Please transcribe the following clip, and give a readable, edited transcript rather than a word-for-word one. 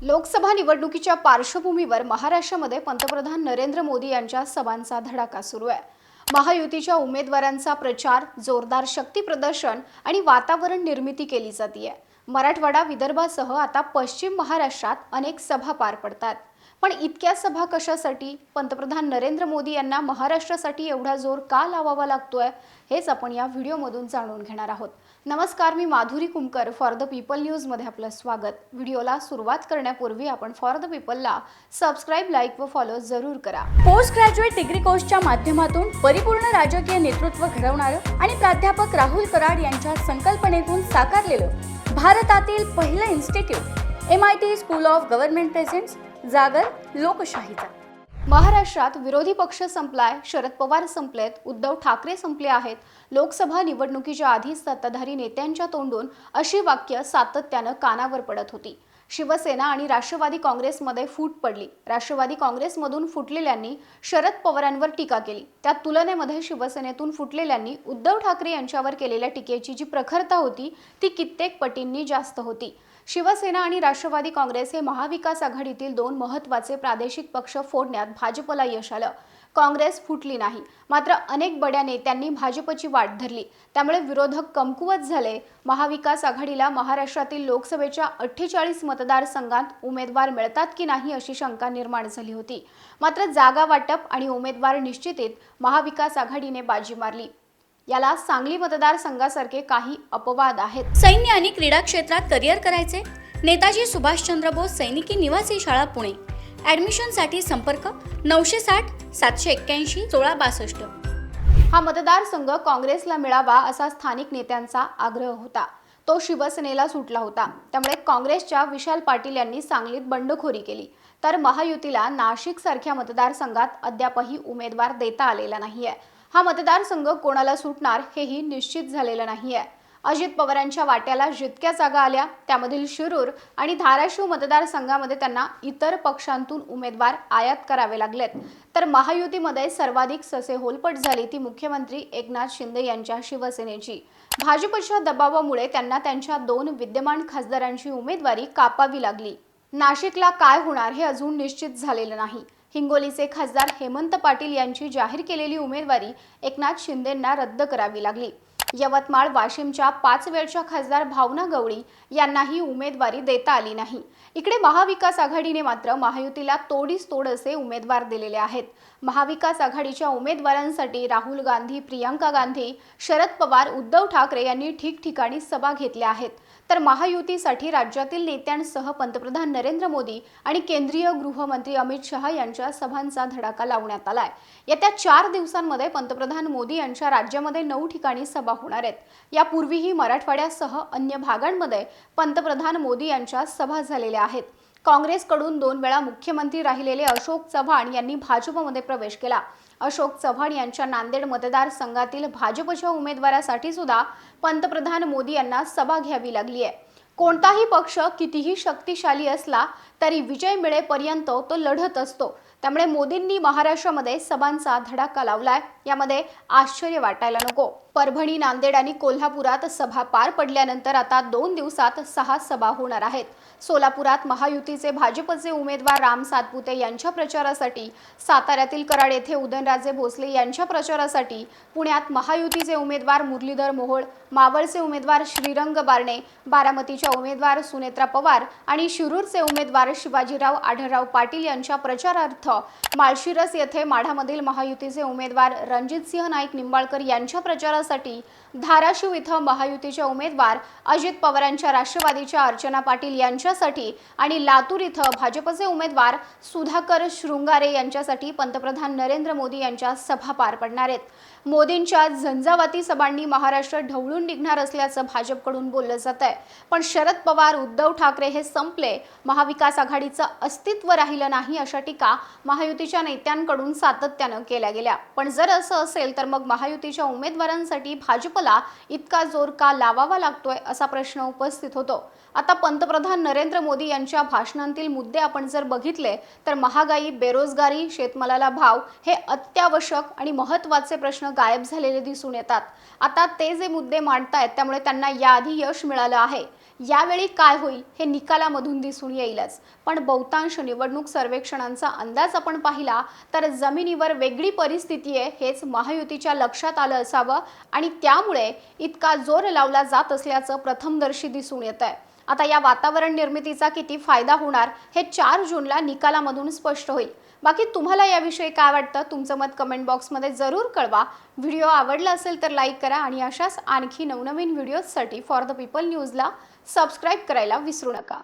लोकसभा निवडणुकीच्या पार्श्वभूमीवर महाराष्ट्रामध्ये पंतप्रधान नरेंद्र मोदी यांच्या सभांचा धडाका सुरू आहे। महायुतीच्या उमेदवारांचा प्रचार, जोरदार शक्ती प्रदर्शन आणि वातावरण निर्मिती केली जाते। मराठवाडा, विदर्भासह आता पश्चिम महाराष्ट्रात अनेक सभा पार पडतात। पण इतक्या सभा कशासाठी? पंतप्रधान नरेंद्र मोदी यांना महाराष्ट्रासाठी एवढा जोर का लावावा लागतोय, हेच आपण या व्हिडिओमधून जाणून घेणार आहोत। नमस्कार, मी Madhuri Kumkar, for the people news मध्ये आपलं स्वागत। व्हिडिओला सुरुवात करण्यापूर्वी आपण फॉर द पीपलला सबस्क्राइब, लाईक व फॉलो जरूर करा। पोस्ट ग्रॅज्युएट डिग्री कोर्सच्या माध्यमातून परिपूर्ण राजकीय नेतृत्व घडवणारं आणि प्राध्यापक राहुल कराड यांच्या संकल्पनेतून साकारलेलं भारतातील पहिलं institute MIT school of government presents जागर लोकशाहीचा। महाराष्ट्रात विरोधी पक्ष संपलाय, शरद पवार संपलेत, उद्धव ठाकरे संपले आहेत। लोकसभा निवडणुकीच्या आधी सत्ताधारी नेत्यांच्या तोंडून अशी वाक्य सातत्यानं कानावर पडत होती। शिवसेना आणि राष्ट्रवादी काँग्रेसमध्ये फूट पडली। राष्ट्रवादी काँग्रेसमधून फुटलेल्यांनी शरद पवारांवर टीका केली। त्या तुलनेमध्ये शिवसेनेतून फुटलेल्यांनी उद्धव ठाकरे यांच्यावर केलेल्या टीकेची जी प्रखरता होती ती कित्येक पटींनी जास्त होती। शिवसेना आणि राष्ट्रवादी काँग्रेस हे महाविकास आघाडीतील दोन महत्त्वाचे प्रादेशिक पक्ष फोडण्यात भाजपला यश आलं। काँग्रेस फुटली नाही, मात्र अनेक बड्या नेत्यांनी भाजपची वाट धरली, त्यामुळे विरोधक कमकुवत झाले। महाविकास आघाडीला महाराष्ट्रातील लोकसभेच्या 48 मतदारसंघात उमेदवार मिळतात की नाही अशी शंका निर्माण झाली होती। मात्र जागा वाटप आणि उमेदवार निश्चितीत महाविकास आघाडीने बाजी मारली। याला सांगली मतदारसंघासारखे काही अपवाद आहेत। सैन्य आणि क्रीडा क्षेत्रात करिअर करायचे? नेताजी सुभाषचंद्र बोस सैनिकी निवासी शाळा पुणे। ॲडमिशनसाठी संपर्क 960 781 1662। हा मतदारसंघ काँग्रेसला मिळावा असा स्थानिक नेत्यांचा आग्रह होता, तो शिवसेनेला सुटला होता। त्यामुळे काँग्रेसच्या विशाल पाटील यांनी सांगलीत बंडखोरी केली, तर महायुतीला नाशिक सारख्या मतदारसंघात अद्यापही उमेदवार देता आलेला नाहीये। हा मतदारसंघ कोणाला सुटणार हेही निश्चित झालेलं नाहीये। अजित पवारांच्या वाट्याला जितक्या जागा आल्या त्यामधील शिरूर आणि धाराशिव मतदारसंघामध्ये त्यांना इतर पक्षांतून उमेदवार आयात करावे लागलेत, तर महायुतीमध्ये सर्वाधिक ससे होलपट झाली ती मुख्यमंत्री एकनाथ शिंदे यांच्या शिवसेनेची। भाजपच्या दबावामुळे त्यांना त्यांच्या दोन विद्यमान खासदारांची उमेदवारी कापावी लागली। नाशिकला काय होणार हे अजून निश्चित झालेलं नाही। हिंगोलीचे खासदार हेमंत पाटील यांची जाहीर केलेली उमेदवारी एकनाथ शिंदेंना रद्द करावी लागली। यवतमाळ, वाशिमच्या 5 वेळच्या खासदार भावना गवळी यांनाही उमेदवारी देता आली नाही। इकडे महाविकास आघाडीने मात्र महायुतीला तोडीस तोड असे उमेदवार दिलेले आहेत। महाविकास आघाडीच्या उमेदवारांसाठी राहुल गांधी, प्रियंका गांधी, शरद पवार, उद्धव ठाकरे यांनी ठिकठिकाणी सभा घेतल्या आहेत, तर महायुतीसाठी राज्यातील नेत्यांसह पंतप्रधान नरेंद्र मोदी आणि केंद्रीय गृहमंत्री अमित शहा यांच्या सभांचा धडाका लावण्यात आलाय। येत्या 4 दिवसांमध्ये पंतप्रधान मोदी यांच्या राज्यामध्ये 9 ठिकाणी सभा होणार आहेत। यापूर्वीही मराठवाड्यासह अन्य भागांमध्ये पंतप्रधान मोदी यांच्या सभा झालेल्या आहेत। काँग्रेसकडून 2 वेळा मुख्यमंत्री राहिलेले अशोक चव्हाण यांनी भाजपमध्ये प्रवेश केला। अशोक चव्हाण यांच्या नांदेड मतदारसंघातील भाजपच्या उमेदवारासाठी सुद्धा पंतप्रधान मोदी यांना सभा घ्यावी लागली आहे। कोणताही पक्ष कितीही शक्तिशाली असला तरी विजय मिळेपर्यंत तो लढत असतो, त्यामुळे मोदींनी महाराष्ट्रामध्ये सभांचा धडाका लावलाय, यामध्ये आश्चर्य वाटायला नको। परभणी, नांदेड आणि कोल्हापुरात सभा पार पडल्यानंतर आता 2 दिवसात 6 सभा होणार आहेत। सोलापुरात महायुतीचे भाजपचे उमेदवार राम सातपुते यांच्या प्रचारासाठी, साताऱ्यातील कराड येथे उदयनराजे भोसले यांच्या प्रचारासाठी, पुण्यात महायुतीचे उमेदवार मुरलीधर मोहोळ, मावळचे उमेदवार श्रीरंग बारणे, बारामतीच्या उमेदवार सुनेत्रा पवार आणि शिरूरचे उमेदवार शिवाजीराव आढळराव पाटील यांच्या प्रचारार्थ, माळशिरस येथे माढामधील महायुतीचे उमेदवार रणजितसिंह नाईक निंबाळकर यांच्या प्रचारासाठी, धाराशिव इथं महायुतीच्या उमेदवार अजित पवारांच्या राष्ट्रवादीच्या अर्चना पाटील यांच्यासाठी आणि लातूर इथं भाजपचे उमेदवार सुधाकर शृंगारे यांच्यासाठी पंतप्रधान नरेंद्र मोदी यांच्या सभा पार पडणार आहेत। मोदींच्या झंझावाती सभांनी महाराष्ट्र ढवळून निघणार असल्याचं भाजपकडून बोललं जात आहे, पण शरद पवार, उद्धव ठाकरे हे संपले, महाविकास आघाडीचं अस्तित्व राहिलं नाही अशा टीका महायुतीच्या नेत्यांकडून सातत्यानं केल्या गेल्या। पण जर असं असेल तर मग महायुतीच्या उमेदवारांसाठी भाजपला इतका जोर का लावावा लागतोय असा प्रश्न उपस्थित होतो। आता पंतप्रधान नरेंद्र मोदी यांच्या भाषणांतील मुद्दे आपण जर बघितले तर महागाई, बेरोजगारी, शेतमालाला भाव हे अत्यावश्यक आणि महत्त्वाचे प्रश्न प्रश्न गायब झालेले दिसून येतात. आता ते जे मुद्दे मांडतायत त्यामुळे त्यांना याआधी यश मिळालं आहे. यावेळी काय होईल हे निकालामधून दिसून येईलच. पण बहुतांश निवडणूक सर्वेक्षणांचा अंदाज आपण पाहिला तर जमिनीवर वेगळी परिस्थिती आहे हेच महायुतीच्या लक्षात आलं असावं आणि त्यामुळे इतका जोर लावला जात असल्याचं प्रथमदर्शी दिसून येत आहे. आता या वातावरण निर्मितीचा किती फायदा होणार हे 4 जूनला निकालामधून स्पष्ट होईल. बाकी तुम्हाला याविषयी काय वाटतं? तुमचं मत कमेंट बॉक्समध्ये जरूर कळवा. व्हिडिओ आवडला असेल तर लाईक करा आणि अशाच आणखी नवनवीन व्हिडिओजसाठी फॉर द पीपल न्यूजला सबस्क्राईब करायला विसरू नका.